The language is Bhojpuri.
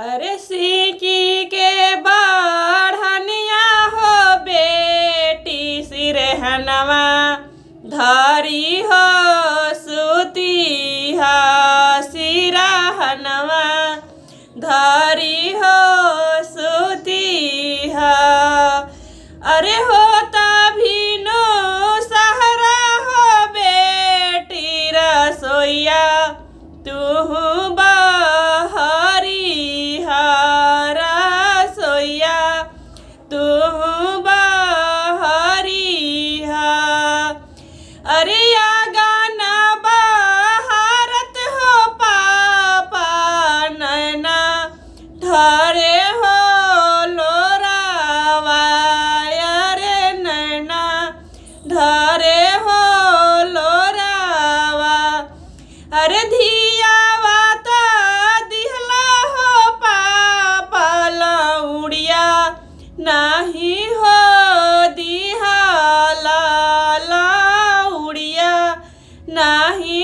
अरे सिंकी के बढ़निया हो बेटी सिरहनवा धरी हो सुती हा सिरहनवा धरी हो सुती हा। अरे होता भीनो सहरा हो बेटी रसोईया तू बहरी हारा सोया तू बहरी हा। अरे या गाना बहारत हो पापा नैना धरे हो लोरावा अरे नैना धरे हो लोरावा। अरे धियावा ता दिहला हो पापा लौड़िया नाही हो दिहाला लौड़िया नाही